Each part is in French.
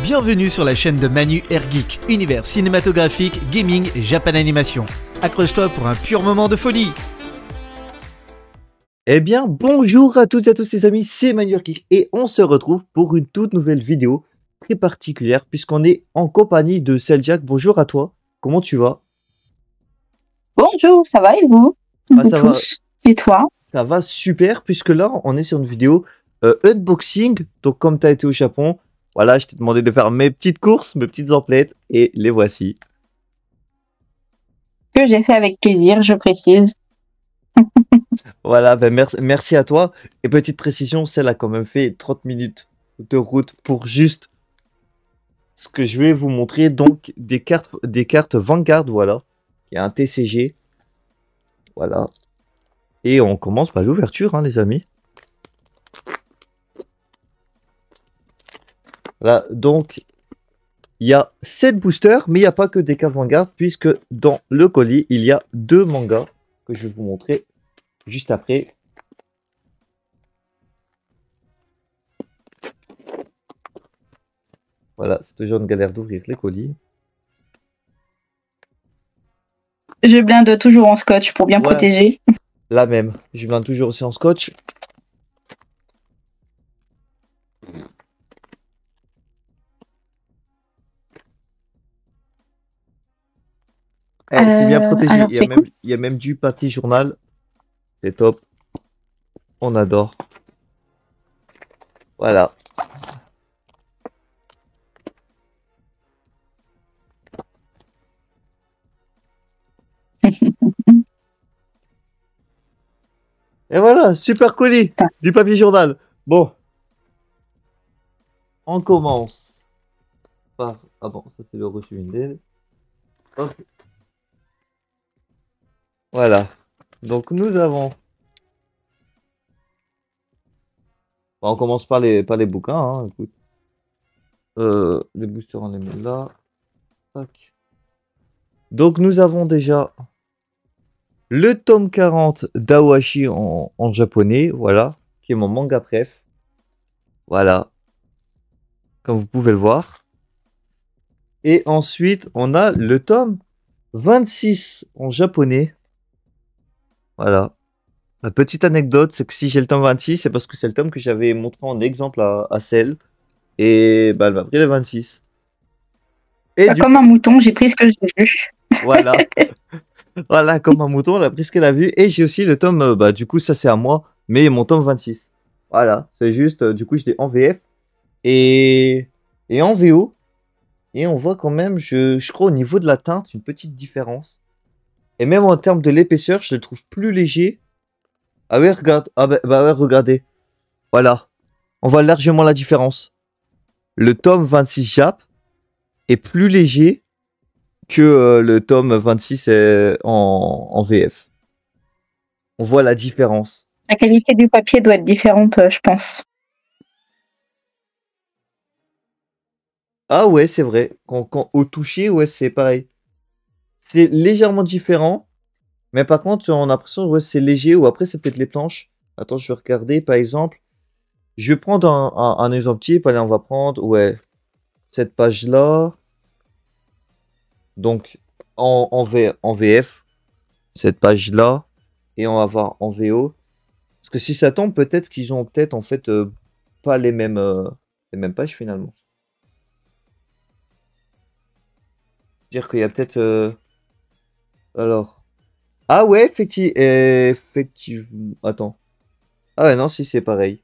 Bienvenue sur la chaîne de Manu Air Geek, univers cinématographique, gaming et Japan Animation. Accroche-toi pour un pur moment de folie. Eh bien, bonjour à toutes et à tous les amis, c'est Manu Air Geek et on se retrouve pour une toute nouvelle vidéo très particulière puisqu'on est en compagnie de Seljack. Bonjour à toi, comment tu vas? Bonjour, ça va et vous? Ça va, Et toi? ça va super puisque là on est sur une vidéo unboxing. Donc comme tu as été au Japon, voilà, je t'ai demandé de faire mes petites courses, mes petites emplettes et les voici. Que j'ai fait avec plaisir, je précise. Voilà, ben merci à toi. Et petite précision, celle a quand même fait 30 minutes de route pour juste ce que je vais vous montrer. Donc des cartes Vanguard, voilà. Il y a un TCG. Voilà. Et on commence par l'ouverture, hein, les amis. Là, donc, il y a 7 boosters, mais il n'y a pas que des cartes Vanguard, puisque dans le colis, il y a 2 mangas que je vais vous montrer juste après. Voilà, c'est toujours une galère d'ouvrir les colis. Je blinde toujours en scotch pour bien protéger. La même, je blinde toujours aussi en scotch. C'est bien protégé. Alors, Il y a même du papier journal. C'est top. On adore. Voilà. Et voilà, super colis. Du papier journal. Bon. On commence par... Ah bon, ça c'est le reçu Windel. Hop. Voilà. Donc nous avons... Bon, on commence par les bouquins, hein, écoute. Les boosters, on les met là. Tac. Donc nous avons déjà le tome 40 d'Awashi en japonais, voilà, qui est mon manga préf. Voilà. Comme vous pouvez le voir. Et ensuite, on a le tome 26 en japonais. Voilà. La petite anecdote, c'est que si j'ai le tome 26, c'est parce que c'est le tome que j'avais montré en exemple à Cell. Et bah, elle m'a pris le 26. Et comme un mouton, j'ai pris ce que j'ai vu. Voilà. Voilà, comme un mouton, elle a pris ce qu'elle a vu. Et j'ai aussi le tome, bah du coup, ça c'est à moi, mais mon tome 26. Voilà, c'est juste, du coup, je l'ai en VF et en VO. Et on voit quand même, je crois, au niveau de la teinte, une petite différence. Et même en termes de l'épaisseur, je le trouve plus léger. Ah ouais, regarde. Ah bah ouais, regardez. Voilà. On voit largement la différence. Le tome 26 Jap est plus léger que le tome 26 en VF. On voit la différence. La qualité du papier doit être différente, je pense. Ah ouais, c'est vrai. Quand au toucher, ouais, c'est pareil. C'est légèrement différent. Mais par contre, on a l'impression que ouais, c'est léger. Ou après, c'est peut-être les planches. Attends, je vais regarder. Par exemple, je vais prendre un exemple type. Allez, on va prendre, ouais, cette page-là. Donc, en VF, cette page-là. Et on va voir en VO. Parce que si ça tombe, peut-être qu'ils ont peut-être en fait pas les mêmes pages finalement. Dire qu'il y a peut-être... Alors... Ah ouais, effectivement... Attends. Ah ouais, non, si, c'est pareil.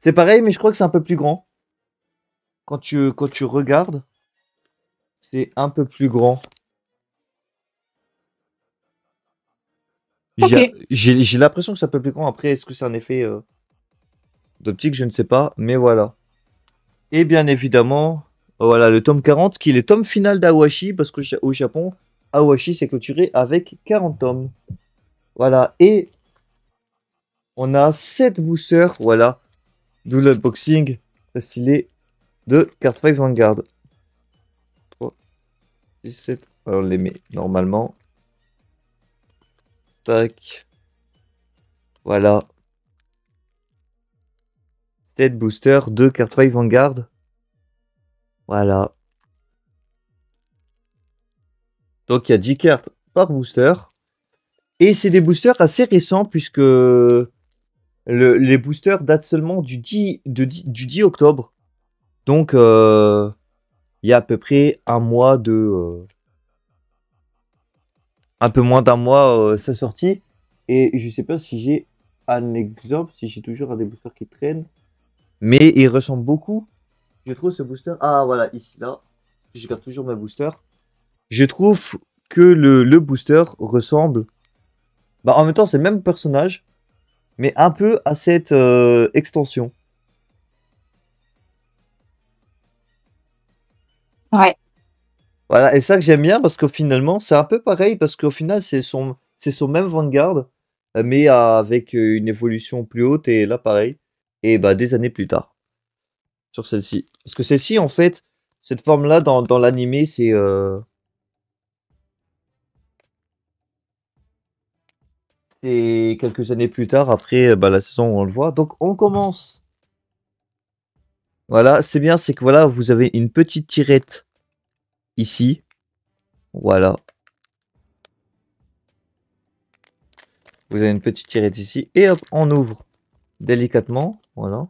C'est pareil, mais je crois que c'est un peu plus grand. Quand tu regardes, c'est un peu plus grand. Okay. J'ai l'impression que c'est un peu plus grand. Après, est-ce que c'est un effet d'optique? Je ne sais pas, mais voilà. Et bien évidemment, voilà, le tome 40, qui est le tome final d'Awashi, parce qu'au Japon, Awashi s'est clôturé avec 40 tomes. Voilà, et on a 7 boosters, voilà, d'où l'unboxing stylé de Cardfight Vanguard. 3, 6, 7, alors on les met normalement. Tac. Voilà. 7 boosters de Cardfight Vanguard. Voilà. Donc, il y a 10 cartes par booster. Et c'est des boosters assez récents puisque les boosters datent seulement du 10 octobre. Donc, il y a à peu près un mois un peu moins d'un mois sa sortie. Et je sais pas si j'ai un exemple, si j'ai toujours un des boosters qui traînent. Mais il ressemble beaucoup. Je trouve ce booster. Ah voilà, ici là. Je garde toujours mes boosters. Je trouve que le booster ressemble. Bah, en même temps, c'est le même personnage. Mais un peu à cette extension. Ouais. Voilà, et ça que j'aime bien parce qu'au finalement, c'est un peu pareil parce qu'au final, c'est son même Vanguard, mais avec une évolution plus haute et là, pareil. Et bah, des années plus tard, sur celle-ci. Parce que celle-ci, en fait, cette forme-là, dans l'animé, c'est quelques années plus tard, après bah, la saison où on le voit. Donc, on commence. Voilà, c'est bien, c'est que voilà, vous avez une petite tirette ici. Voilà. Vous avez une petite tirette ici. Et hop, on ouvre délicatement. Voilà.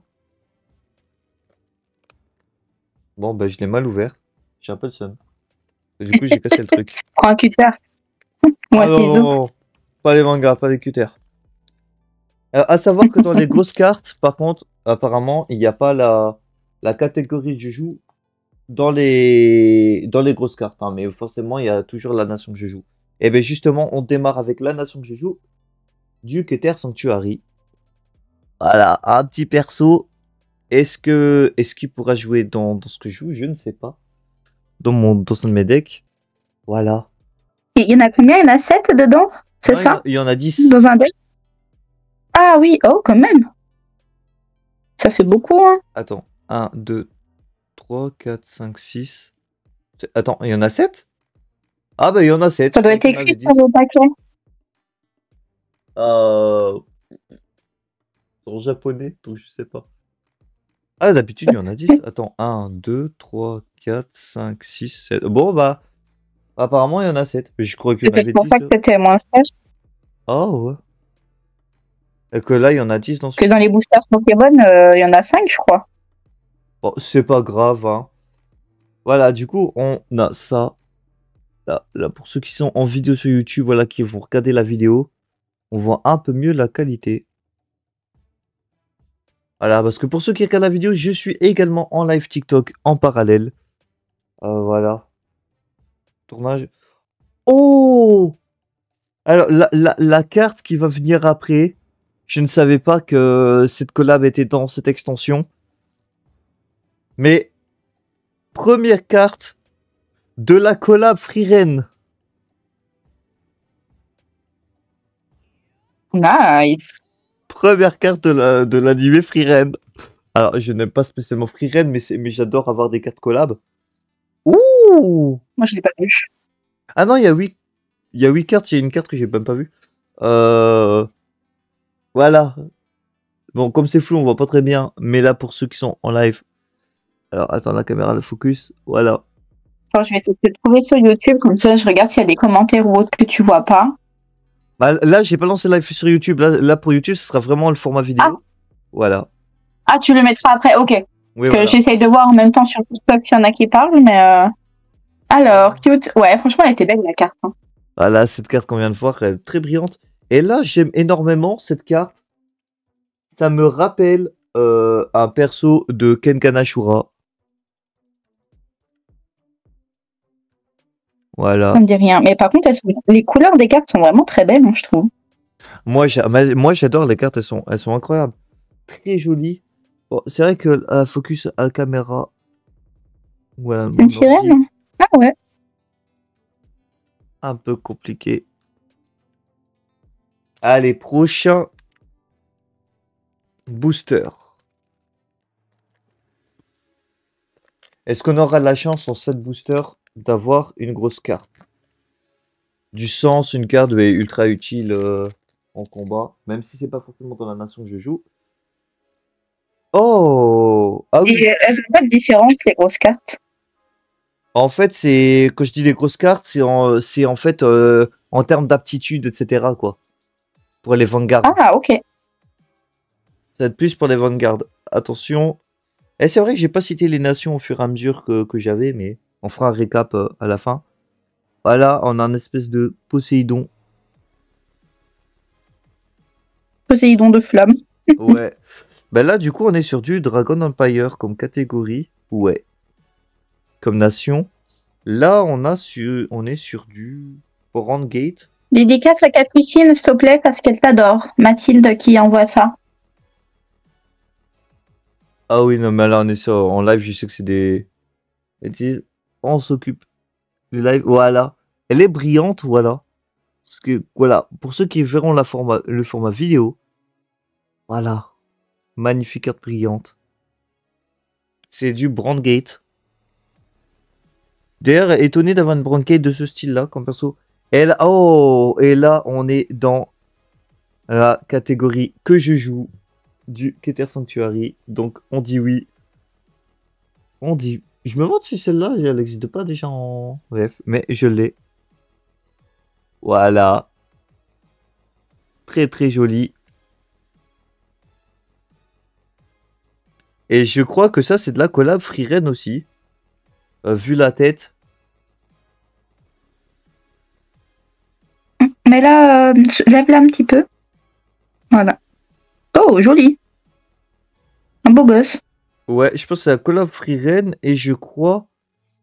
Bon, bah, je l'ai mal ouvert. J'ai un peu le seum. Du coup, j'ai cassé le truc. Prends un cutter. Moi, Ah non, c'est non, dos. non. Pas les mangas, pas les cutters. À savoir que dans les grosses cartes, par contre, apparemment, il n'y a pas la catégorie je joue dans les grosses cartes. Hein, mais forcément, il y a toujours la nation que je joue. Et bien justement, on démarre avec la nation que je joue. Du Keter Sanctuary. Voilà, un petit perso. Est-ce qu'il pourra jouer dans ce que je joue? Je ne sais pas. Dans un de mes decks. Voilà. Il y en a combien? Il y en a 7 dedans? C'est Non, ça? il y en a 10. Dans un deck? Ah oui, oh, quand même. Ça fait beaucoup, hein. Attends. 1, 2, 3, 4, 5, 6. Attends, il y en a 7? Ah bah il y en a 7. Ça doit être écrit sur le paquet. C'est en japonais, donc je sais pas. Ah, d'habitude il y en a 10. Attends, 1, 2, 3, 4, 5, 6, 7. Bon bah, apparemment il y en a 7. Mais je crois qu'il y C'est en avait peut-être pour 10. ça que c'était moins cher Oh ouais. Et que là il y en a 10 dans ce... que dans les boosters Pokémon, il y en a 5, je crois. Bon, c'est pas grave, hein. Voilà, du coup, on a ça. Là, pour ceux qui sont en vidéo sur YouTube, voilà, qui vont regarder la vidéo, on voit un peu mieux la qualité. Voilà, parce que pour ceux qui regardent la vidéo, je suis également en live TikTok en parallèle. Voilà. Tournage. Oh! Alors, la carte qui va venir après, je ne savais pas que cette collab était dans cette extension. Mais, première carte de la collab Freeren. Nice. Première carte de l'animé Freeren. Alors, je n'aime pas spécialement Freeren, mais j'adore avoir des cartes collab. Ouh! Moi, je l'ai pas vu. Ah non, il y a 8 cartes, il y a une carte que j'ai même pas vue. Voilà. Bon, comme c'est flou, on voit pas très bien. Mais là, pour ceux qui sont en live. Alors, attends, la caméra, le focus. Voilà. Attends, je vais essayer de le trouver sur YouTube, comme ça je regarde s'il y a des commentaires ou autres que tu vois pas. Bah, là, j'ai pas lancé live sur YouTube. Là, pour YouTube, ce sera vraiment le format vidéo. Ah. Voilà. Ah, tu le mettras après, ok. Oui, Parce que voilà. j'essaye de voir en même temps sur TikTok s'il y en a qui parlent, mais... Alors, cute. Ouais, franchement, elle était belle, la carte. Hein. Voilà, cette carte qu'on vient de voir, elle est très brillante. Et là, j'aime énormément cette carte. Ça me rappelle un perso de Kengan Ashura. Voilà. Ça me dit rien. Mais par contre, les couleurs des cartes sont vraiment très belles, hein, je trouve. Moi, j'adore les cartes, elles sont incroyables. Très jolies. Bon, c'est vrai que focus à caméra. Voilà, Une sirène, hein. Ah ouais. un peu compliqué. Allez, prochain booster. Est-ce qu'on aura de la chance en cette booster d'avoir une grosse carte? Du sens, une carte ultra utile en combat, même si c'est pas forcément dans la nation que je joue. Oh! Ah oui! Et elles ont pas de différence, les grosses cartes. En fait, c'est quand je dis les grosses cartes, c'est en fait en termes d'aptitude, etc. quoi. Pour les Vanguard. Ah, ok. Ça va être plus pour les Vanguard. Attention. Et c'est vrai que j'ai pas cité les nations au fur et à mesure que j'avais, mais on fera un récap à la fin. Voilà, on a un espèce de Poséidon. Poséidon de flamme. Ouais. Ben là, du coup, on est sur du Dragon Empire comme catégorie. Ouais. Comme nation. Là, on est sur du Brand Gate. Dédicace à Capucine, s'il te plaît, parce qu'elle t'adore. Mathilde qui envoie ça. Ah oui, non, mais là, on est sur, en live, je sais que c'est des bêtises. On s'occupe du live. Voilà. Elle est brillante, voilà. Parce que, voilà, pour ceux qui verront le format vidéo, voilà. Magnifique carte brillante. C'est du Brandgate. D'ailleurs, étonné d'avoir une Brandgate de ce style-là, comme perso. Oh, et là, on est dans la catégorie que je joue du Keter Sanctuary. Donc, on dit oui. On dit. Je me demande si celle-là, elle n'existe pas déjà en VF, mais je l'ai. Voilà. Très très joli. Et je crois que ça, c'est de la collab Freeren aussi. Vu la tête. Mais là, lève-la un petit peu. Voilà. Oh, joli. Un beau gosse. Ouais, je pense que c'est la collab Freeren. Et je crois.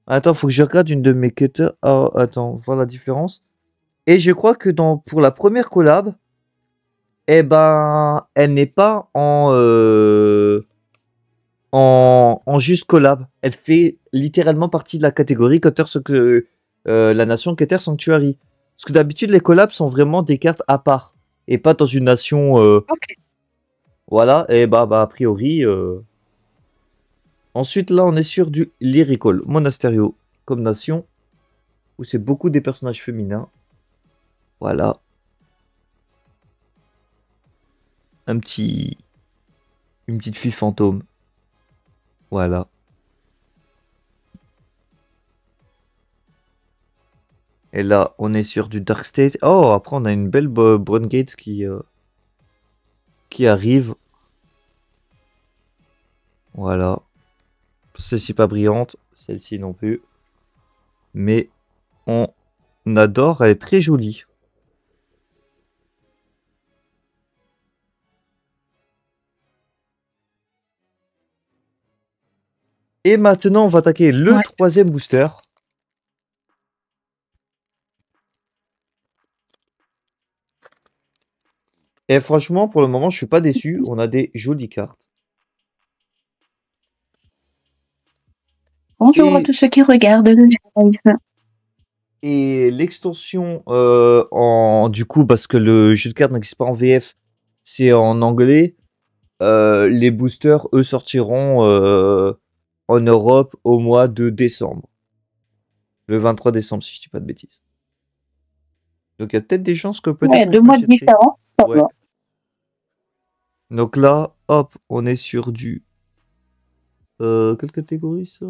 Attends, faut que je regarde une de mes cutters. Ah, attends, voir la différence. Et je crois que pour la première collab, eh ben, elle n'est pas en juste collab. Elle fait littéralement partie de la catégorie la nation Keter Sanctuary. Parce que d'habitude, les collabs sont vraiment des cartes à part. Et pas dans une nation. Ok. Voilà, et bah a priori. Ensuite, là, on est sur du Lyrical Monasterio comme nation. Où c'est beaucoup des personnages féminins. Voilà. Une petite fille fantôme. Voilà. Et là, on est sur du Dark State. Oh, après, on a une belle Brungate qui arrive. Voilà. Celle-ci pas brillante. Celle-ci non plus. Mais on adore. Elle est très jolie. Et maintenant, on va attaquer le troisième booster. Et franchement, pour le moment, je suis pas déçu. On a des jolies cartes. Bonjour à tous ceux qui regardent le live. Et l'extension du coup, parce que le jeu de cartes n'existe pas en VF, c'est en anglais. Les boosters, eux, sortiront en Europe au mois de décembre. Le 23 décembre, si je dis pas de bêtises. Donc il y a peut-être des chances que peut-être. Ouais, que 2 je mois m'achèterai. différents. Ouais. Donc là, hop, on est sur du. Quelle catégorie ça?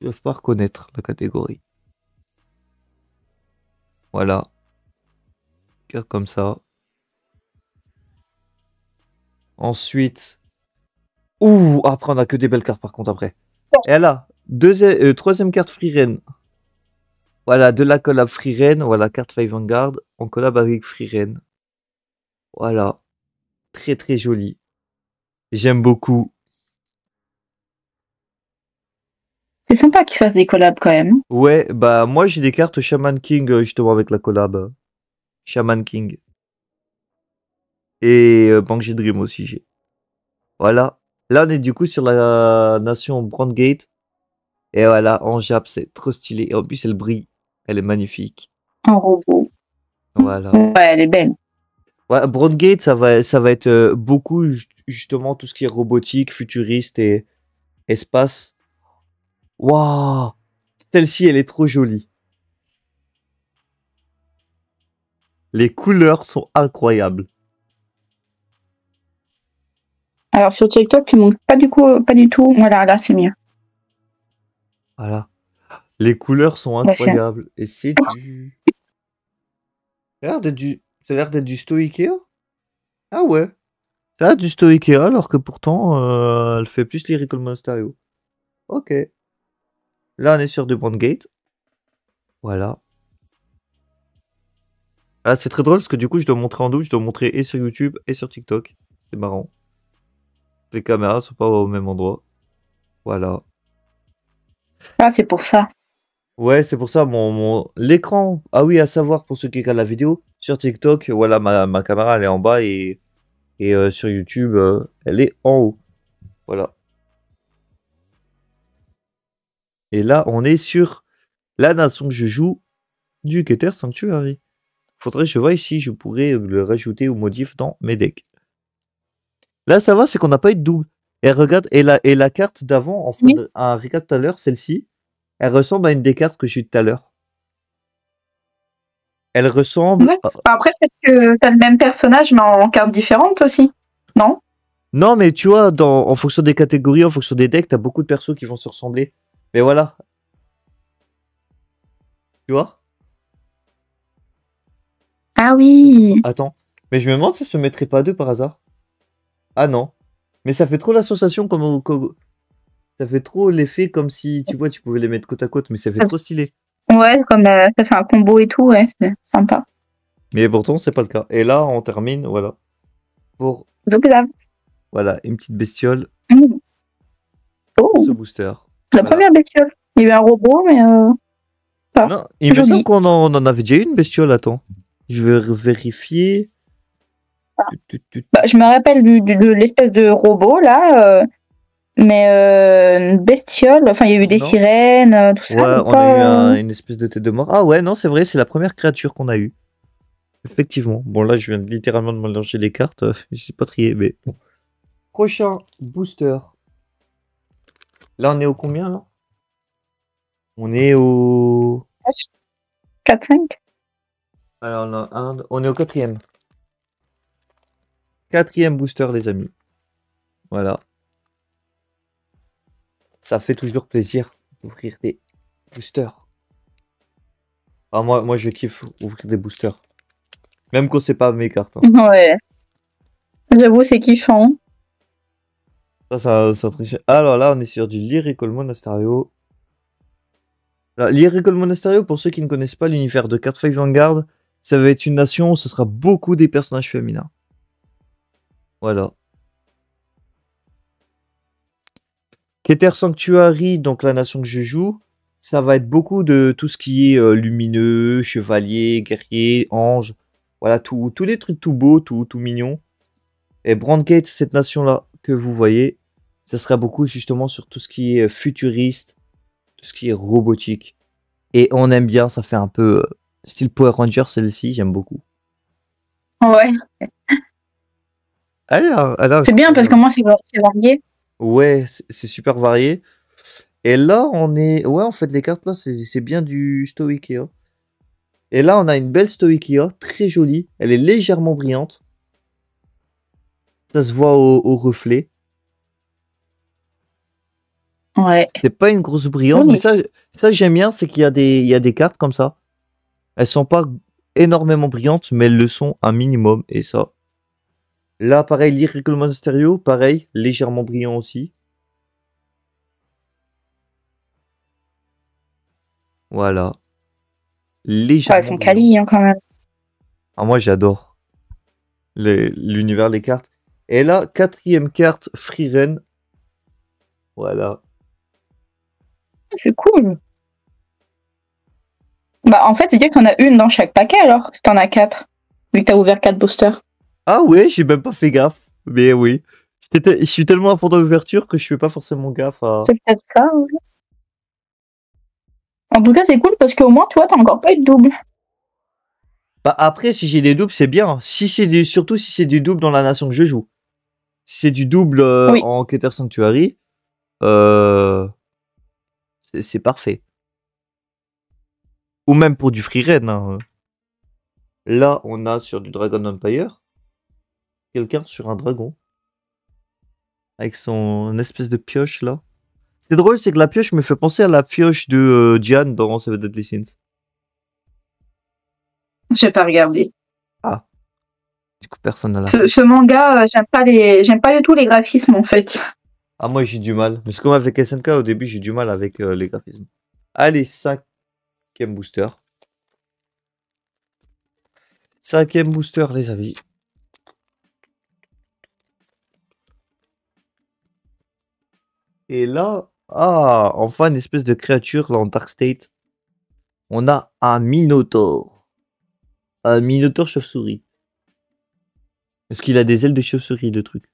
Ils peuvent pas reconnaître la catégorie. Voilà. Carte comme ça. Ensuite. Ouh, après on a que des belles cartes par contre après. Et là, troisième carte Freeren. Voilà, de la collab Freeren. Voilà, carte 5 Vanguard. On collab avec Freeren. Voilà. Très très joli. J'aime beaucoup. C'est sympa qu'ils fassent des collabs quand même. Ouais, bah moi j'ai des cartes Shaman King justement avec la collab. Shaman King. Et Banshee Dream aussi j'ai. Voilà. Là on est du coup sur la nation Brandgate. Et voilà, en Jap, c'est trop stylé. Et en plus elle brille. Elle est magnifique. Un robot. Voilà. Ouais, elle est belle. Ouais, Brandgate, ça va être beaucoup justement tout ce qui est robotique, futuriste et espace. Waouh! Celle-ci, elle est trop jolie. Les couleurs sont incroyables. Alors sur TikTok, tu montres pas du tout. Voilà, là c'est mieux. Voilà. Les couleurs sont Bah, c'est- incroyables. Et c'est du... Ça a l'air d'être du Sto Ikea. Ah ouais. Ça a l'air du Sto Ikea alors que pourtant, elle fait plus Lyrical Monasterio. Ok. Là, on est sur du Brandgate. Voilà. Ah, c'est très drôle parce que du coup, je dois montrer en double. Je dois montrer et sur YouTube et sur TikTok. C'est marrant. Les caméras sont pas au même endroit. Voilà. Ah, c'est pour ça. Ouais, c'est pour ça, l'écran. Ah oui, à savoir, pour ceux qui regardent la vidéo, sur TikTok, voilà, ma caméra, elle est en bas et sur YouTube, elle est en haut. Voilà. Et là, on est sur la nation que je joue du Keter Sanctuary. Faudrait que je vois ici, je pourrais le rajouter ou modif dans mes decks. Là, ça va, c'est qu'on n'a pas eu de double. Et regarde, et la carte d'avant, en fait, Oui. un récap tout à l'heure, celle-ci, elle ressemble à une des cartes que j'ai eues tout à l'heure. Elle ressemble. Ouais. Enfin, après, peut-être que t'as le même personnage, mais en carte différente aussi. Non? Non, mais tu vois, en fonction des catégories, en fonction des decks, t'as beaucoup de persos qui vont se ressembler. Mais voilà. Tu vois? Ah oui. Attends. Mais je me demande si ça se mettrait pas deux par hasard. Ah non. Mais ça fait trop l'association ça fait trop l'effet comme si, tu vois, tu pouvais les mettre côte à côte, mais ça fait trop stylé. Ouais, comme ça fait un combo et tout, ouais, c'est sympa. Mais pourtant, c'est pas le cas. Et là, on termine, voilà. Pour, Donc là, voilà, une petite bestiole, oh, ce booster. la Voilà. première bestiole. Il y a eu un robot, mais pas. Non, il me Joli. semble qu'on en avait déjà eu une bestiole, attends. Je vais vérifier. Bah, je me rappelle de l'espèce de robot là, mais une bestiole. Enfin, il y a eu des Non. sirènes, tout ça. Ouais, mais on pas, a eu une espèce de tête de mort. Ah ouais, non, c'est vrai, c'est la première créature qu'on a eue. Effectivement. Bon, là, je viens littéralement de mélanger les cartes. Je sais pas trier, mais bon. Prochain booster. Là, on est au combien, là? On est au... 4-5. Alors, on est au quatrième. Quatrième booster, les amis. Voilà. Ça fait toujours plaisir d'ouvrir des boosters. Ah, moi, je kiffe ouvrir des boosters. Même quand c'est pas mes cartes. Hein. Ouais. J'avoue, c'est kiffant. Ça alors là, on est sur du Lyrical Monasterio. Lyrical Monasterio, pour ceux qui ne connaissent pas l'univers de Card 5 Vanguard, ça va être une nation où ce sera beaucoup des personnages féminins. Voilà. Keter Sanctuary, donc la nation que je joue, ça va être beaucoup de tout ce qui est lumineux, chevalier, guerrier, ange. Voilà, tous les trucs tout beaux, tout mignons. Et Brandgate, cette nation-là que vous voyez, ça sera beaucoup justement sur tout ce qui est futuriste, tout ce qui est robotique. Et on aime bien, ça fait un peu style Power Ranger, celle-ci, j'aime beaucoup. Ouais. C'est bien parce que moi, c'est varié. Ouais, c'est super varié. Et là, on est... Ouais, en fait, les cartes, là, c'est bien du Stoikea. Et là, on a une belle Stoikea, très jolie. Elle est légèrement brillante. Ça se voit au reflet. Ouais. C'est pas une grosse brillante, Oui. mais ça j'aime bien, c'est qu'il y a des cartes comme ça. Elles sont pas énormément brillantes, mais elles le sont un minimum, et ça. Là, pareil, Lyrical Monasterio, pareil, légèrement brillant aussi. Voilà. Légèrement Elles sont brillant. quali, hein, quand même. Ah, moi, j'adore l'univers des cartes. Et là, quatrième carte, Freeren. Voilà. C'est cool. Bah, en fait, c'est dire que t'en as une dans chaque paquet, alors, si t'en as 4. Vu que t'as ouvert 4 boosters. Ah ouais, j'ai même pas fait gaffe. Mais oui. Je suis tellement à fond dans l'ouverture que je fais pas forcément gaffe à... C'est peut-être ça, ouais. En tout cas, c'est cool parce qu'au moins, toi, t'as encore pas eu de double. Bah après, si j'ai des doubles, c'est bien. Surtout si c'est du double dans la nation que je joue. Si c'est du double Oui. en Keter Sanctuary, euh, c'est parfait. Ou même pour du free raid. Hein. Là, on a sur du Dragon Empire quelqu'un sur un dragon avec son espèce de pioche là. C'est drôle, c'est que la pioche me fait penser à la pioche de Diane dans Seven Deadly Sins. J'ai pas regardé. Ah. Du coup, personne n'a la Ce manga, j'aime pas du tout les graphismes en fait. Ah, moi j'ai du mal. Mais c'est comme avec SNK, au début j'ai du mal avec les graphismes. Allez, 5e booster. 5e booster, les amis. Et là, ah, enfin une espèce de créature là en Dark State. On a un Minotaur. Un Minotaur chauve-souris. Est-ce qu'il a des ailes de chauve-souris, le truc?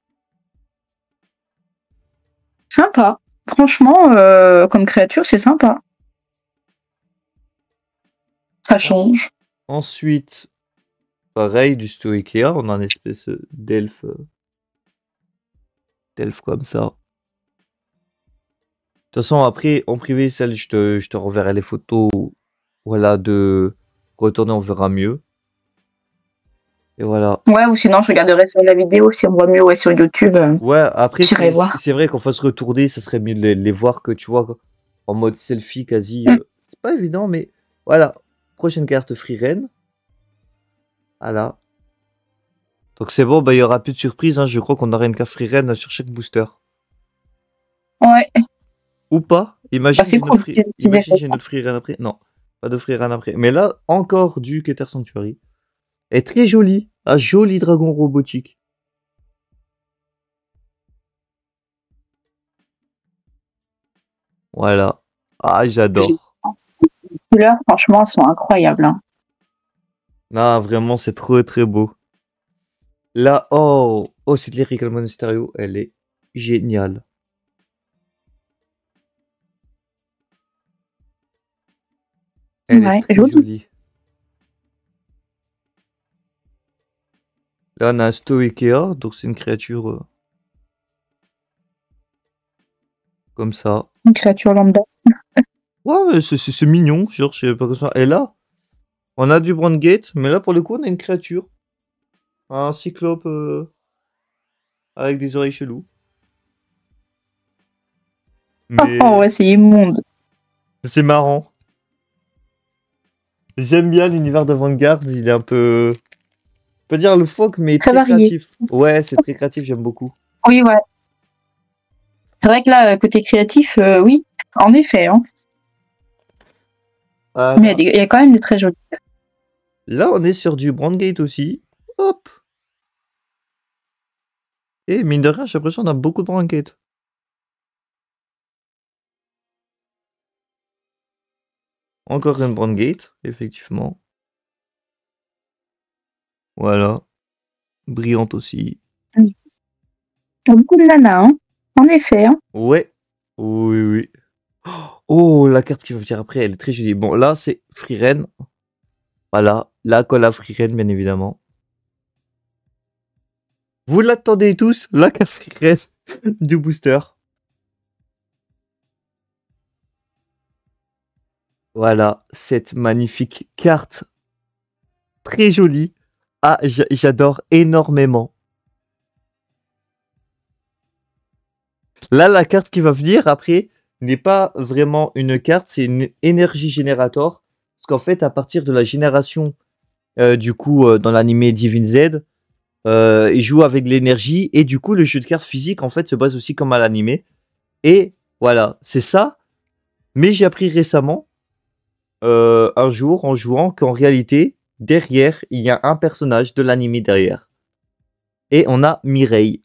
Sympa. Franchement, comme créature, c'est sympa. Ça change. Ensuite, pareil, du Sto Ikea, on a une espèce d'elfe. D'elfe comme ça. De toute façon, après, en privé, celle, je te renverrai les photos. Voilà, de retourner, on verra mieux. Et voilà. Ouais, ou sinon je regarderai sur la vidéo si on voit mieux sur YouTube. Ouais, après, j'irai voir. c'est vrai qu'on fasse retourner, ça serait mieux de les voir que tu vois, en mode selfie quasi. C'est pas évident, mais voilà. Prochaine carte Free Ren. Voilà. Donc c'est bon, bah, il y aura plus de surprise. Hein. Je crois qu'on aura une carte Free Ren sur chaque booster. Ouais. Ou pas. Imagine, Bah, c'est cool. Imagine j'ai notre Free Ren après. Non, pas de Free Ren après. Mais là, encore du Keter Sanctuary. Elle est très jolie. Un joli dragon robotique. Voilà. Ah, j'adore. Les couleurs, franchement, sont incroyables. Hein. Non, vraiment, c'est trop très beau. Là, oh, c'est Lyrical Monasterio. Elle est géniale. Elle est très jolie. Là, on a un Sto Ikea, donc c'est une créature comme ça. Une créature lambda. Ouais, mais c'est mignon, genre, je sais pas quoi ça. Et là, on a du Brandgate, mais là, pour le coup, on a une créature. Un cyclope avec des oreilles cheloues. Mais... Oh ouais, c'est immonde. C'est marrant. J'aime bien l'univers de Vanguard, il est un peu... On peut dire le folk, mais très créatif. Ouais, c'est très créatif, j'aime beaucoup. Oui, ouais. C'est vrai que là, côté créatif, oui, en effet. Hein. Mais il y a quand même des très jolis. Là, on est sur du Brandgate aussi. Hop. Et mine de rien, j'ai l'impression qu'on a beaucoup de Brandgate. Encore une Brandgate, effectivement. Voilà. Brillante aussi. Oui. Beaucoup de nana, hein. En effet. Hein. Ouais. Oui, oui. Oh, la carte qui va venir après, elle est très jolie. Bon, là, c'est Free Ren. Voilà. La colla Free Ren, bien évidemment. Vous l'attendez tous, la carte Free Ren du booster. Voilà, cette magnifique carte. Très jolie. Ah, j'adore énormément. Là, la carte qui va venir après n'est pas vraiment une carte, c'est une énergie générateur. Parce qu'en fait, à partir de la génération, du coup, dans l'animé Divine Z, il joue avec l'énergie. Et du coup, le jeu de cartes physique, en fait, se base aussi comme à l'animé. Et voilà, c'est ça. Mais j'ai appris récemment, un jour, en jouant, qu'en réalité, derrière, il y a un personnage de l'animé derrière. Et on a Mireille.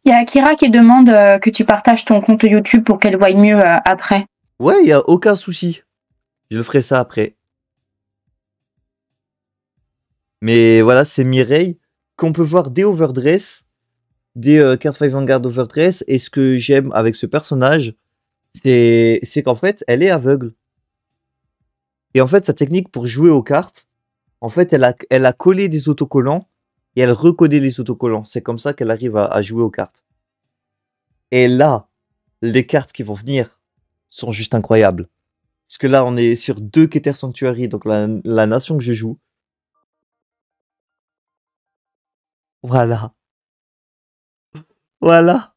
Il y a Akira qui demande que tu partages ton compte YouTube pour qu'elle voie mieux après. Ouais, il n'y a aucun souci. Je le ferai ça après. Mais voilà, c'est Mireille qu'on peut voir des overdress, des cartes 5 Vanguard overdress. Et ce que j'aime avec ce personnage, c'est qu'en fait, elle est aveugle. Et en fait, sa technique pour jouer aux cartes, en fait, elle a collé des autocollants et elle reconnaît les autocollants. C'est comme ça qu'elle arrive à jouer aux cartes. Et là, les cartes qui vont venir sont juste incroyables. Parce que là, on est sur 2 Keter Sanctuary, donc la nation que je joue. Voilà. Voilà.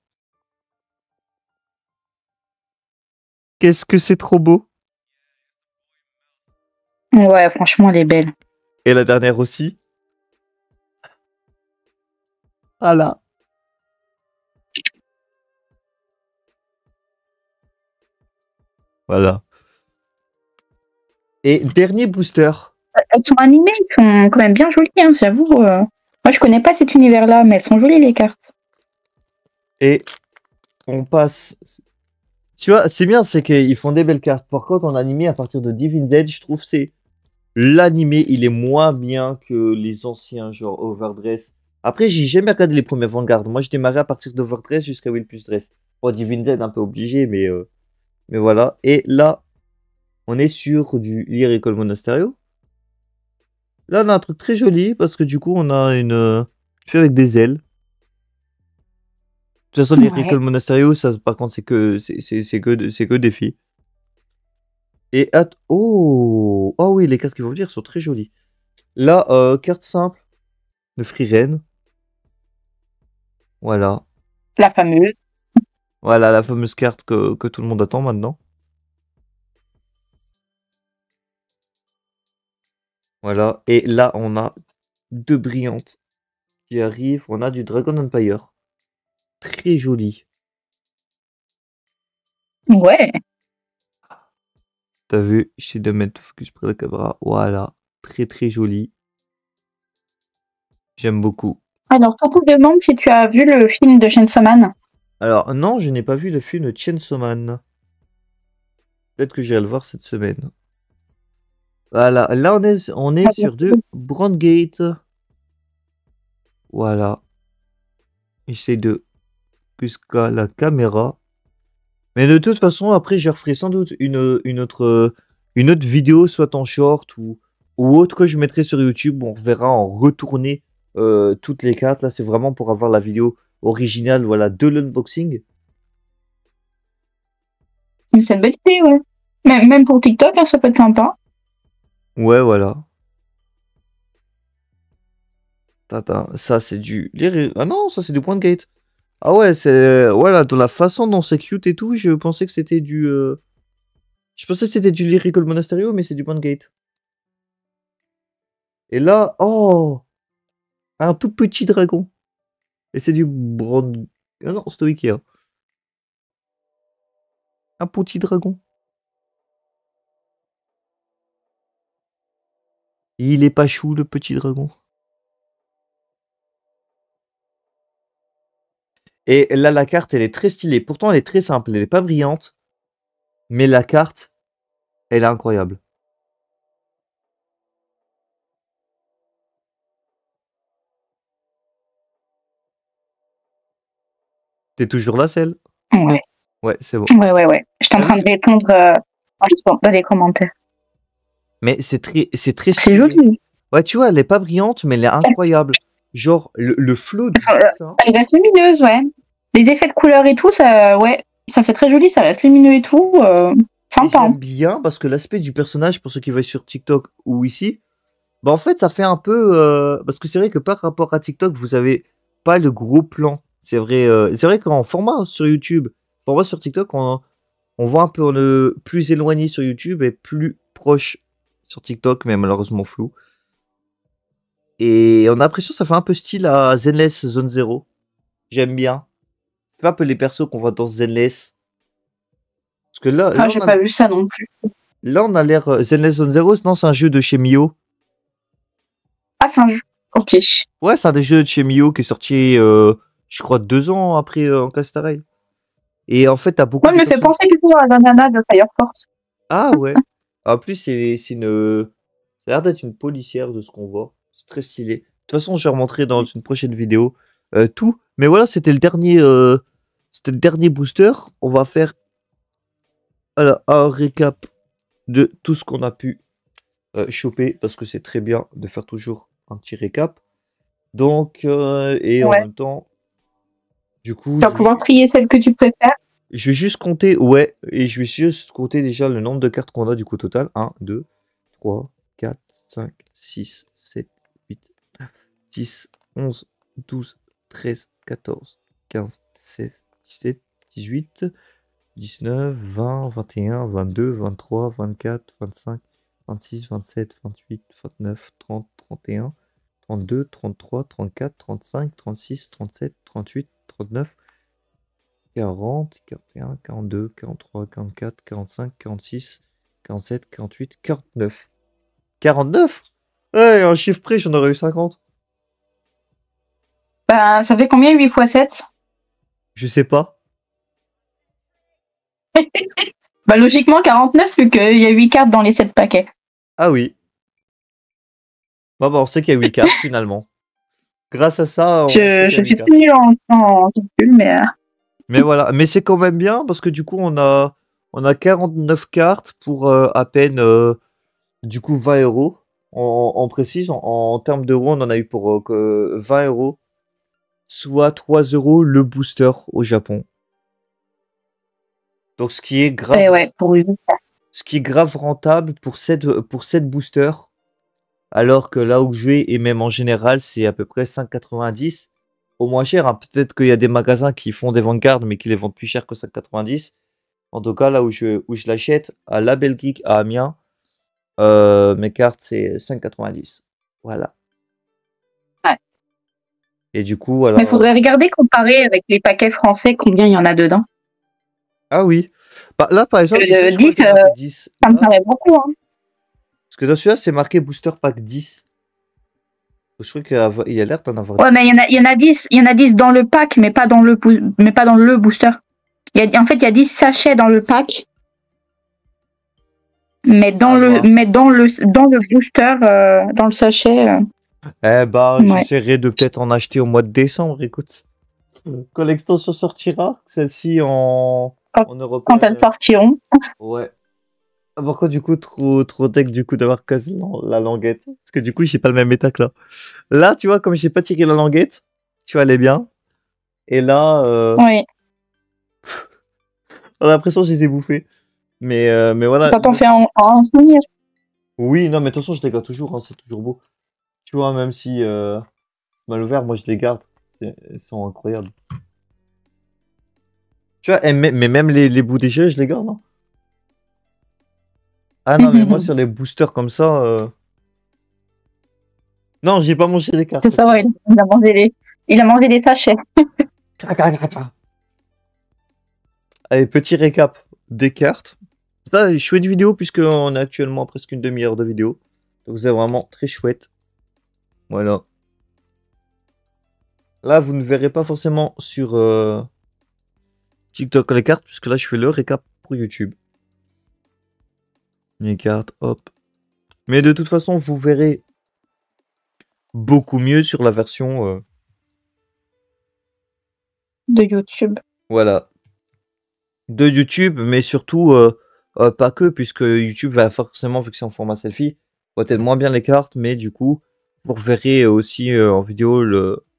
Qu'est-ce que c'est trop beau. Ouais, franchement, elle est belle. Et la dernière aussi. Voilà. Voilà. Et dernier booster. Elles sont animées, ils sont quand même bien jolies, hein, j'avoue. Moi, je connais pas cet univers-là, mais elles sont jolies, les cartes. Et on passe. Tu vois, c'est bien, c'est qu'ils font des belles cartes. Par contre, en animé, à partir de Divine Dead, je trouve c'est l'animé, il est moins bien que les anciens, genre Overdress. Après, j'ai jamais regardé les premières Vanguard. Moi, je démarrais à partir d'Overdress jusqu'à Will plus Dress. Bon, Divine Dead, un peu obligé, mais voilà. Et là, on est sur du Lyrical Monasterio. Là, on a un truc très joli parce que du coup, on a une fille avec des ailes. De toute façon, Lyrical Ouais. Monasterio, ça, par contre, c'est que des filles. Et oh, oh oui, les cartes qui vont venir sont très jolies. Là, carte simple de Freeren. Voilà. La fameuse. Voilà la fameuse carte que tout le monde attend maintenant. Voilà. Et là, on a deux brillantes qui arrivent. On a du Dragon Empire. Très joli. Ouais. T'as vu? J'essaie de mettre focus près de la caméra. Voilà. Très très joli. J'aime beaucoup. Alors, toi, tu demandes si tu as vu le film de Chainsaw Man. Alors, non, je n'ai pas vu le film de Chainsaw Man. Peut-être que j'irai le voir cette semaine. Voilà. Là, on est sur du Brandgate. Voilà. J'essaie de jusqu'à la caméra. Mais de toute façon, après, je referai sans doute une autre vidéo, soit en short ou autre que je mettrai sur YouTube. On verra en retourner toutes les cartes. Là, c'est vraiment pour avoir la vidéo originale, voilà, de l'unboxing. Mais c'est une bonne idée, ouais. Même pour TikTok, hein, ça peut être sympa. Ouais, voilà. Tata, ça, c'est du... Ah non, ça, c'est du Point Gate. Ah ouais, c'est... Voilà, dans la façon dont c'est cute et tout, je pensais que c'était du... Je pensais que c'était du Lyrical Monasterio, mais c'est du Point Gate. Et là, oh! Un tout petit dragon. Et c'est du Brand... Ah non, c'est Ikea. Un petit dragon. Il est pas chou, le petit dragon. Et là, la carte, elle est très stylée. Pourtant, elle est très simple. Elle est pas brillante. Mais la carte, elle est incroyable. T'es toujours là, celle? Ouais. Ouais, c'est bon. Ouais. Je suis en train de répondre dans les commentaires. Mais c'est très C'est stylé. joli. Ouais, tu vois, elle est pas brillante, mais elle est incroyable. Genre, le flow du dessin. Elle reste lumineuse, ouais. Les effets de couleur et tout, ça, ouais, ça fait très joli, ça reste lumineux et tout. Et Sympa. j'aime bien parce que l'aspect du personnage, pour ceux qui voient sur TikTok ou ici, bah en fait, ça fait un peu... parce que c'est vrai que par rapport à TikTok, vous avez pas le gros plan. C'est vrai qu'en format sur YouTube, format sur TikTok, on voit un peu le plus éloigné sur YouTube et plus proche sur TikTok, mais malheureusement flou. Et on a l'impression que ça fait un peu style à Zenless Zone Zero. J'aime bien. C'est un peu les persos qu'on voit dans Zenless. Parce que là, J'ai pas vu ça non plus. là on a l'air... Zenless Zone Zero, sinon c'est un jeu de chez Mio. Ah, c'est un jeu. Ok. Ouais, c'est un des jeux de chez Mio qui est sorti, je crois, 2 ans après en Castarel. Et en fait, t'as beaucoup Moi, de elle me fait personnages. penser du coup à la nana de Fire Force. Ah ouais. En plus, c'est une... Ça a l'air d'être une policière de ce qu'on voit. C'est très stylé. De toute façon, je vais remontrer dans une prochaine vidéo tout. Mais voilà, c'était le dernier booster. On va faire voilà, un récap de tout ce qu'on a pu choper. Parce que c'est très bien de faire toujours un petit récap. Donc, et en Ouais. même temps, du coup, Tu vas pouvoir trier celle que tu préfères. je vais juste compter, ouais, et je vais juste compter déjà le nombre de cartes qu'on a du coup total. 1, 2, 3, 4, 5, 6, 7, 8, 10, 11, 12, 13, 14, 15, 16, 17, 18, 19, 20, 21, 22, 23, 24, 25, 26, 27, 28, 29, 30, 31, 32, 33, 34, 35, 36, 37, 38, 39, 40, 41, 42, 43, 44, 45, 46, 47, 48, 49. 49? Ouais, en chiffre près, j'en aurais eu 50. Bah, ça fait combien 8 x 7? Je sais pas. Bah, logiquement 49 vu qu'il y a 8 cartes dans les 7 paquets. Ah oui. Bon, bah, on sait qu'il y a 8 cartes finalement. Grâce à ça, on sait qu'il y Je a 8 suis cartes. très nulle en calcul, mais Mais voilà, mais c'est quand même bien parce que du coup, on a 49 cartes pour à peine du coup 20 euros. On précise, en termes d'euros, on en a eu pour 20 euros, soit 3 euros le booster au Japon. Donc ouais, pour une. ce qui est grave rentable pour cette booster, alors que là où je vais, et même en général, c'est à peu près 5,90 au moins cher, hein. Peut-être qu'il y a des magasins qui font des Vanguard, mais qui les vendent plus cher que 5,90. En tout cas, là où je l'achète, à La Belle Geek à Amiens, mes cartes, c'est 5,90. Voilà. Ouais. Et du coup, voilà. Mais il faudrait regarder, comparer avec les paquets français, combien il y en a dedans. Ah oui. Bah, là, par exemple, je sais, je crois 10, qu'il y a marqué 10. ça me Là, paraît beaucoup. Hein. parce que dans celui-là, c'est marqué Booster Pack 10. Je crois qu'il y a l'air d'en avoir Ouais, 10. mais il y en a 10, il y en a 10 dans le pack, mais pas dans le booster. En fait, il y a 10 sachets dans le pack. Mais À voir. dans le booster, dans le sachet. Eh bah, Ouais. j'essaierai de peut-être en acheter au mois de décembre, écoute. Quand l'extension sortira, celle-ci en européenne. Quand elles sortiront. Ouais. Ah, pourquoi du coup trop deck du coup d'avoir cassé la languette? Parce que du coup j'ai pas le même état que là. Là tu vois comme j'ai pas tiré la languette, tu vois elle est bien. Et là Oui. on a l'impression que je les ai bouffés. Mais voilà. Ça t'en fait un souvenir. Oui non mais attention je les garde toujours, hein, c'est toujours beau. Tu vois même si mal ouvert moi je les garde. Ils sont incroyables. Tu vois mais même les bouts des jeux je les garde, hein. Ah non mais moi sur les boosters comme ça non j'ai pas mangé les cartes. C'est ça, ouais. Il a mangé les sachets. Allez, petit récap des cartes. Ça, chouette vidéo puisqu'on a actuellement presque une demi-heure de vidéo. Donc c'est vraiment très chouette. Voilà. Là, vous ne verrez pas forcément sur TikTok les cartes puisque là, je fais le récap pour YouTube. Les cartes, hop. Mais de toute façon, vous verrez beaucoup mieux sur la version... De YouTube. Voilà. De YouTube, mais surtout pas que, puisque YouTube va forcément, vu que c'est en format selfie, voit peut-être moins bien les cartes, mais du coup, vous reverrez aussi en vidéo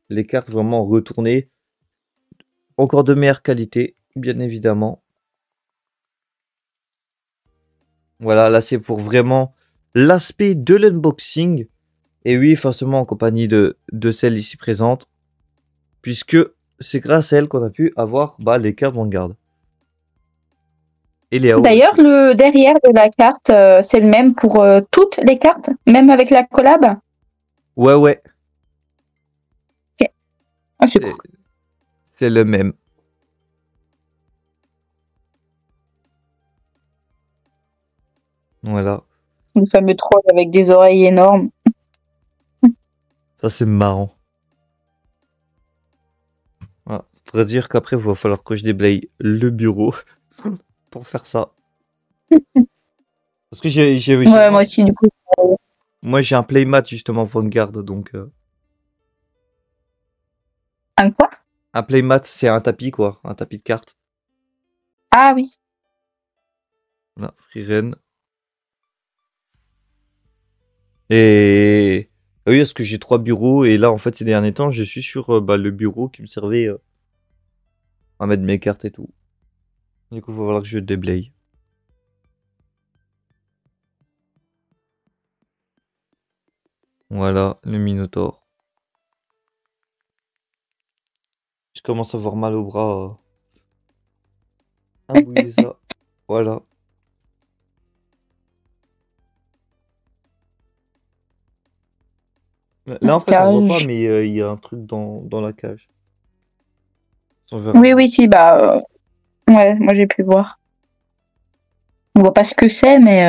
les cartes vraiment retournées, encore de meilleure qualité, bien évidemment. Voilà, là c'est pour vraiment l'aspect de l'unboxing, et oui, forcément en compagnie de celle ici présente, puisque c'est grâce à elle qu'on a pu avoir les cartes Vanguard. Et Léa D'ailleurs, aussi. le derrière de la carte, c'est le même pour toutes les cartes, même avec la collab. Ouais, ouais. Ah, c'est cool. C'est le même. Voilà. Le fameux troll avec des oreilles énormes. Ça, c'est marrant. Voilà. Faudrait dire qu'après, il va falloir que je déblaye le bureau pour faire ça. Parce que Ouais, moi aussi, du coup. moi, j'ai un playmat justement Vanguard, donc... Un quoi? Un playmat, c'est un tapis, quoi. Un tapis de cartes. Ah oui. Voilà, Freeren. Et... Ah oui, parce que j'ai 3 bureaux, et là, en fait, ces derniers temps, je suis sur le bureau qui me servait à mettre mes cartes et tout. Du coup, il va falloir que je déblaye. Voilà, le Minotaur. Je commence à avoir mal au bras. à bouger ça. Voilà. Là, en fait, on voit pas, Cage. mais il y a un truc dans la cage. On verra. Oui, oui, si, bah, ouais, moi j'ai pu voir. On voit pas ce que c'est, mais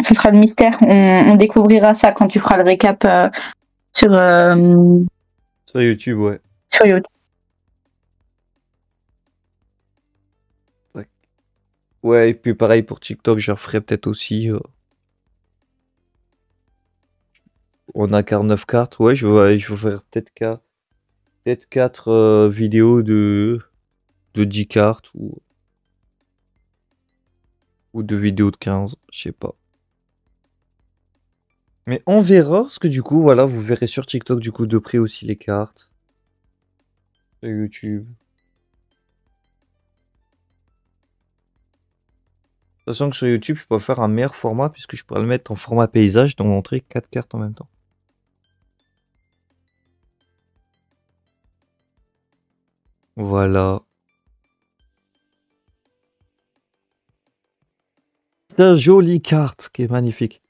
ce sera le mystère. On découvrira ça quand tu feras le récap sur, Sur YouTube, ouais. sur YouTube. Ouais, et puis pareil pour TikTok, j'en ferai peut-être aussi. On a 49 cartes. Ouais, je vais faire peut-être 4 vidéos de 10 cartes ou 2 vidéos de 15, je sais pas. Mais on verra, parce que du coup, voilà, vous verrez sur TikTok du coup de près aussi les cartes. Sur YouTube. Sachant que sur YouTube, je peux faire un meilleur format puisque je pourrais le mettre en format paysage, donc montrer 4 cartes en même temps. Voilà. C'est une jolie carte qui est magnifique.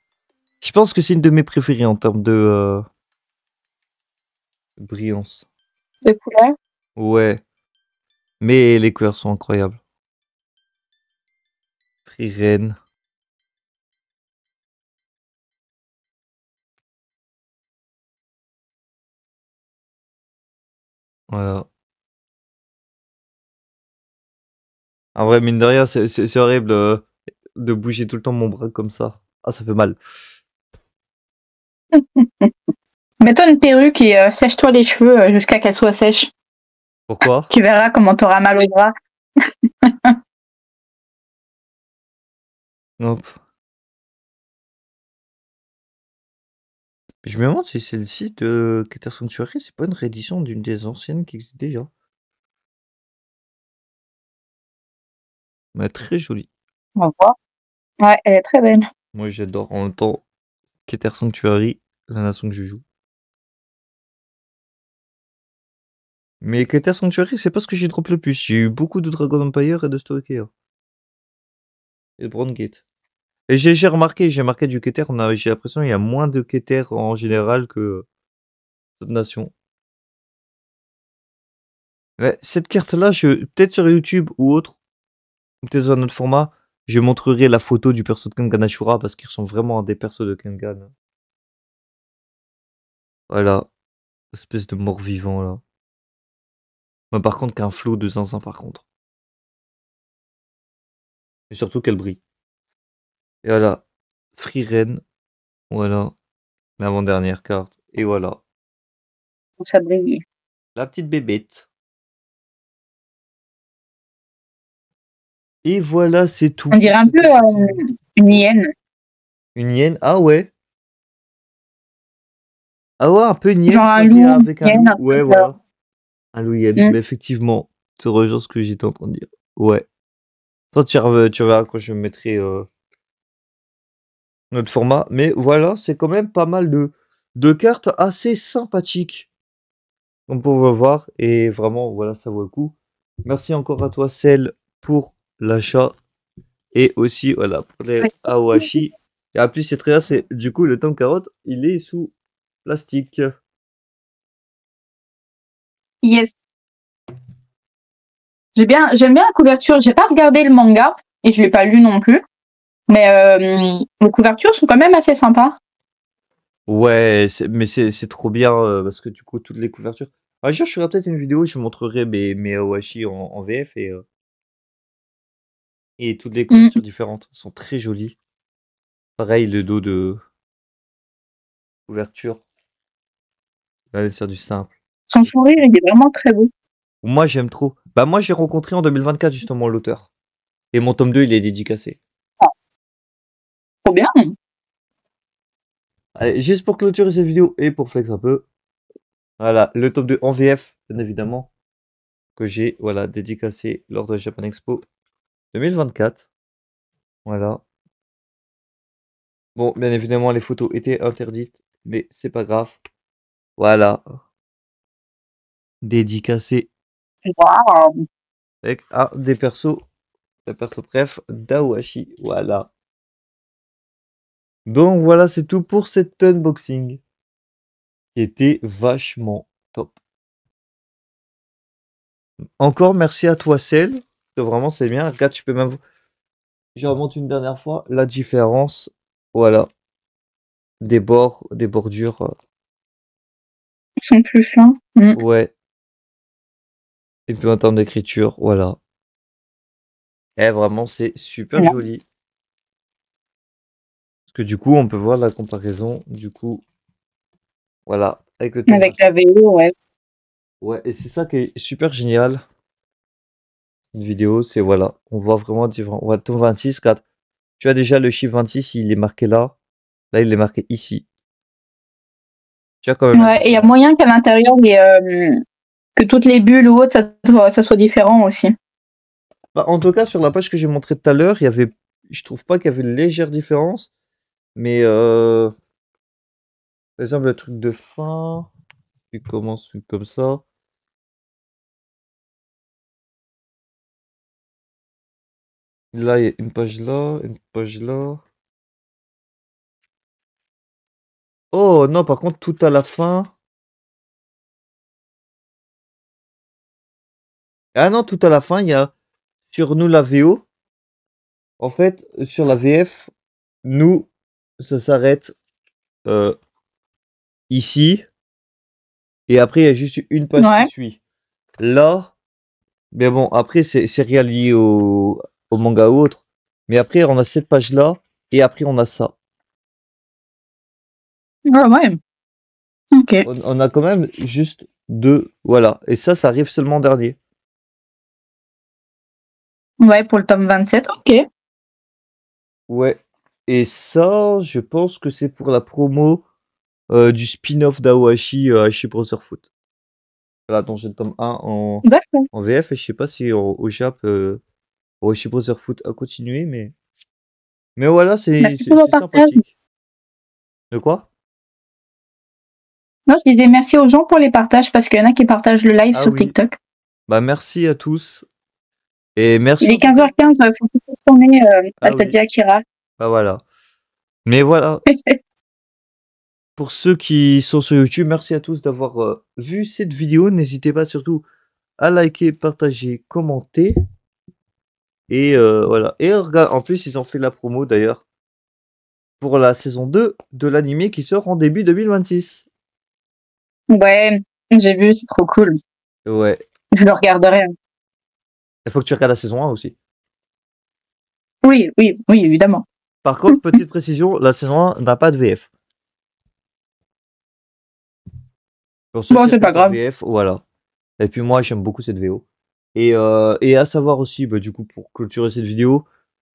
Je pense que c'est une de mes préférées en termes de brillance. De couleur. Ouais. Mais les couleurs sont incroyables. Friren. Voilà. En vrai, mine de rien, c'est horrible de bouger tout le temps mon bras comme ça. Ah, ça fait mal. Mets-toi une perruque et sèche-toi les cheveux jusqu'à qu'elle soit sèche. Pourquoi? Tu verras comment t'auras mal au bras. Hop. Je me demande si celle-ci de Keter Sanctuary, c'est pas une réédition d'une des anciennes qui existe déjà. Mais très jolie. On va voir. Ouais, elle est très belle. Moi, j'adore. En même temps, Keter Sanctuary, la nation que je joue. Mais Keter Sanctuary, c'est pas ce que j'ai droppé le plus. J'ai eu beaucoup de Dragon Empire et de Stoichia. Et de Browngate. Et j'ai remarqué du Keter, j'ai l'impression qu'il y a moins de Keter en général que d'autres nations. Ouais, cette carte-là, peut-être sur YouTube ou autre, ou peut-être dans un autre format, je montrerai la photo du perso de Kengan Ashura parce qu'il ressemble vraiment à des persos de Kengan. Voilà, espèce de mort-vivant là. Mais par contre, qu'un flot de zinzin par contre. Et surtout qu'elle brille. Et voilà, Friren, voilà, l'avant-dernière carte. Et voilà, Donc ça brille. la petite bébête. Et voilà, c'est tout. On dirait un peu une hyène. Une hyène, ah ouais. Ah ouais, un peu une hyène Genre un croisée loup, avec une un hyène, loup. un Ouais, truc. voilà. Un loup hyène. Mm. Mais effectivement, tu rejoins ce que j'étais en train de dire. Ouais. Toi, tu verras quand je mettrai notre format. Mais voilà, c'est quand même pas mal de cartes assez sympathiques. Comme vous pouvez voir. Et vraiment, voilà, ça vaut le coup. Merci encore à toi, Cell, pour l'achat. Et aussi, voilà, pour les Awashi. Et en plus, c'est très bien, c'est du coup, le tome carotte, il est sous plastique. Yes. J'aime bien la couverture. J'ai pas regardé le manga et je l'ai pas lu non plus. Mais les couvertures sont quand même assez sympas. Ouais, mais c'est trop bien parce que du coup, toutes les couvertures. Un jour, je ferai peut-être une vidéo où je montrerai mes Awashi en VF et toutes les couvertures différentes. Elles sont très jolies. Pareil, le dos de couverture. Là, c'est du simple. Son sourire, il est vraiment très beau. Moi, j'aime trop. Bah, moi, j'ai rencontré en 2024 justement l'auteur. Et mon tome 2, il est dédicacé. Ah, trop bien. Allez, juste pour clôturer cette vidéo et pour flex un peu. Voilà, le tome 2 en VF, bien évidemment, que j'ai voilà, dédicacé lors de la Japan Expo 2024. Voilà. Bon, bien évidemment, les photos étaient interdites, mais c'est pas grave. Voilà. Dédicacé. Waouh. avec un des persos, le perso préf d'Awashi. Voilà. Donc voilà, c'est tout pour cet unboxing qui était vachement top. Encore merci à toi, Cell. Vraiment, c'est bien. Regarde, tu peux même. Je remonte une dernière fois la différence. Voilà. Des bords, des bordures. Ils sont plus fins. Ouais. Et puis en termes d'écriture, voilà. Eh, vraiment, c'est super Voilà. joli. Parce que du coup, on peut voir la comparaison. Du coup, voilà. Avec le tome Avec 26. la VO, ouais. Ouais, et c'est ça qui est super génial. Une vidéo, c'est voilà. On voit vraiment différent. On voit tome 26, 4. Tu as déjà le chiffre 26, il est marqué là. Là, il est marqué ici. Tu as quand même la Ouais, et il y a différence. moyen qu'à l'intérieur, que toutes les bulles ou autres, ça soit différent aussi. Bah, en tout cas, sur la page que j'ai montrée tout à l'heure, il y avait. Je trouve pas qu'il y avait une légère différence. Mais par exemple, le truc de fin. Tu commences comme ça. Là, il y a une page là, une page là. Oh non, par contre, tout à la fin. Ah non, tout à la fin, il y a sur nous la VO. En fait, sur la VF, nous, ça s'arrête ici. Et après, il y a juste une page qui Ouais. suit. Là, mais bon, après, c'est rien lié au manga ou autre. Mais après, on a cette page-là. Et après, on a ça. Ouais, ouais. Ok. On a quand même juste deux. Voilà. Et ça arrive seulement en dernier. Ouais, pour le tome 27, ok. Ouais. Et ça, je pense que c'est pour la promo du spin-off d'Awashi, Awashi Brotherhood. Voilà, dont j'ai le tome 1 D'accord. en VF. Et je sais pas si au Jap, Awashi Brotherhood a continué. Mais voilà, Merci pour le c'est partage. sympathique. De quoi? Non, je disais merci aux gens pour les partages parce qu'il y en a qui partagent le live Ah sur oui. TikTok. Bah merci à tous. Et Il merci est en tout cas. 15h15, il faut tout tourner à Ah oui. Tadia Akira. Bah voilà. Mais voilà. Pour ceux qui sont sur YouTube, merci à tous d'avoir vu cette vidéo. N'hésitez pas surtout à liker, partager, commenter. Et voilà. Et regarde, en plus, ils ont fait la promo d'ailleurs pour la saison 2 de l'animé qui sort en début 2026. Ouais, j'ai vu, c'est trop cool. Ouais. Je le regarderai. Il faut que tu regardes la saison 1 aussi. Oui, oui, oui, évidemment. Par contre, petite précision, la saison 1 n'a pas de VF. Pour ceux Bon, qui c'est pas attendent la grave. VF, voilà. Et puis moi, j'aime beaucoup cette VO. Et à savoir aussi, bah, du coup, pour clôturer cette vidéo,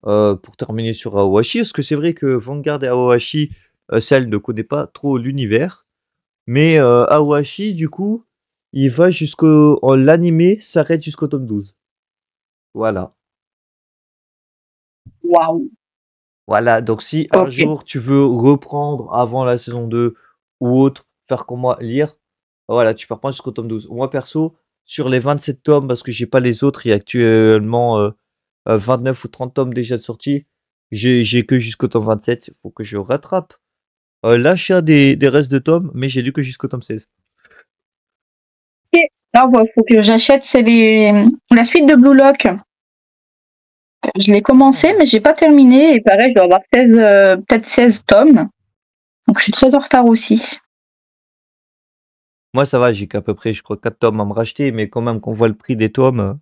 pour terminer sur Aohashi, parce que c'est vrai que Vanguard et Aohashi, celle ne connaît pas trop l'univers, mais Aohashi, du coup, il va jusqu'au... L'animé s'arrête jusqu'au tome 12. Voilà. Waouh. Voilà, donc si un Ok. jour tu veux reprendre avant la saison 2 ou autre, faire comme moi, lire, voilà, tu peux reprendre jusqu'au tome 12. Moi, perso, sur les 27 tomes, parce que j'ai pas les autres, il y a actuellement 29 ou 30 tomes déjà de sortie, j'ai que jusqu'au tome 27, il faut que je rattrape l'achat des restes de tomes, mais j'ai lu que jusqu'au tome 16. Ok. Là, il faut que j'achète, c'est la suite de Blue Lock. Je l'ai commencé, mais j'ai pas terminé. Et pareil, je dois avoir 16, peut-être 16 tomes. Donc, je suis très en retard aussi. Moi, ça va, j'ai qu'à peu près, je crois, 4 tomes à me racheter, mais quand même, qu'on voit le prix des tomes,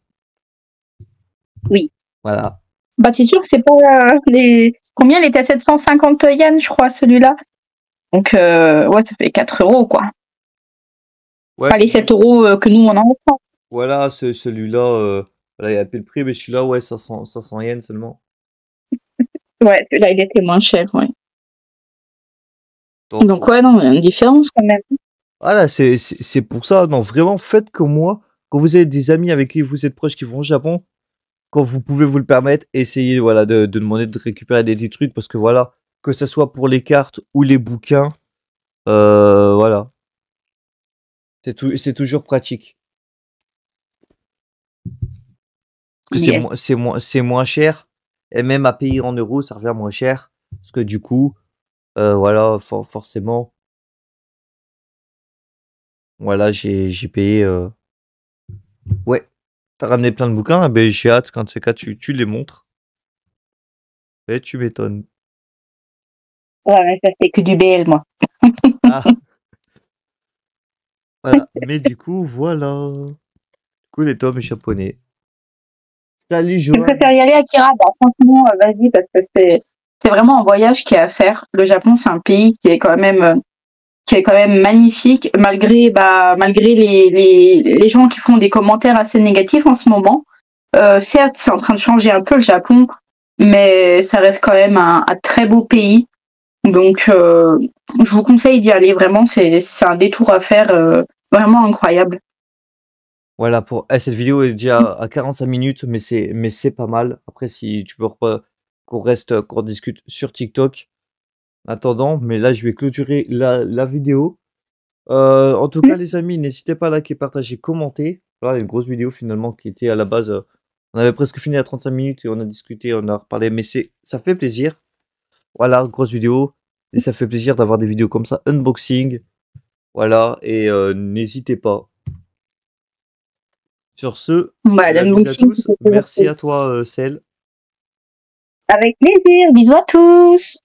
Oui. voilà. Bah, c'est sûr que c'est pas Combien il était à 750 yens, je crois, celui-là. Donc, ouais, ça fait 4 euros, quoi. Ouais, Pas les 7 euros que nous, on en prend. voilà, celui-là, voilà, il y a plus le prix, mais celui-là, ouais, 500 yens seulement. Ouais, celui-là, il était moins cher, ouais. Donc, Donc, ouais, non, il y a une différence quand même. voilà, c'est pour ça. Non, vraiment, faites comme moi. Quand vous avez des amis avec qui vous êtes proches qui vont au Japon, quand vous pouvez vous le permettre, essayez voilà, de demander de récupérer des petits trucs parce que voilà, que ce soit pour les cartes ou les bouquins, voilà, c'est toujours pratique. Parce que Yes. c'est moins cher. Et même à payer en euros, ça revient moins cher. Parce que du coup, voilà, forcément, voilà, j'ai payé. Ouais, t'as ramené plein de bouquins. Eh ben, j'ai hâte quand c'est cas, tu les montres. Et tu m'étonnes. Ouais, mais ça c'est que du BL, moi. Ah, voilà. Mais du coup, voilà. Du coup, les tomes japonais. Salut, Je Johan. préfère y aller à Kira. Bah, franchement, vas-y, parce que c'est vraiment un voyage qui est à faire. Le Japon, c'est un pays qui est quand même magnifique, malgré les gens qui font des commentaires assez négatifs en ce moment. Certes, c'est en train de changer un peu le Japon, mais ça reste quand même un très beau pays. Donc, je vous conseille d'y aller. Vraiment, c'est un détour à faire vraiment incroyable. Voilà, cette vidéo est déjà à 45 minutes, mais c'est pas mal. Après, si tu veux pas qu'on discute sur TikTok, attendant, mais là, je vais clôturer la vidéo. En tout cas, les amis, n'hésitez pas à liker, partager, commenter. Voilà, une grosse vidéo finalement qui était à la base. On avait presque fini à 35 minutes et on a discuté, on a reparlé, mais ça fait plaisir. Voilà, grosse vidéo. Et ça fait plaisir d'avoir des vidéos comme ça, unboxing. Voilà, et n'hésitez pas. Sur ce, Bah, la bise à l'unboxing, tous. Merci à toi, Cel. avec plaisir. Bisous à tous.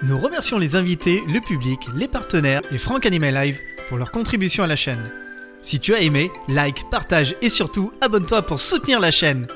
Nous remercions les invités, le public, les partenaires et Franck Animal Live pour leur contribution à la chaîne. Si tu as aimé, like, partage et surtout abonne-toi pour soutenir la chaîne.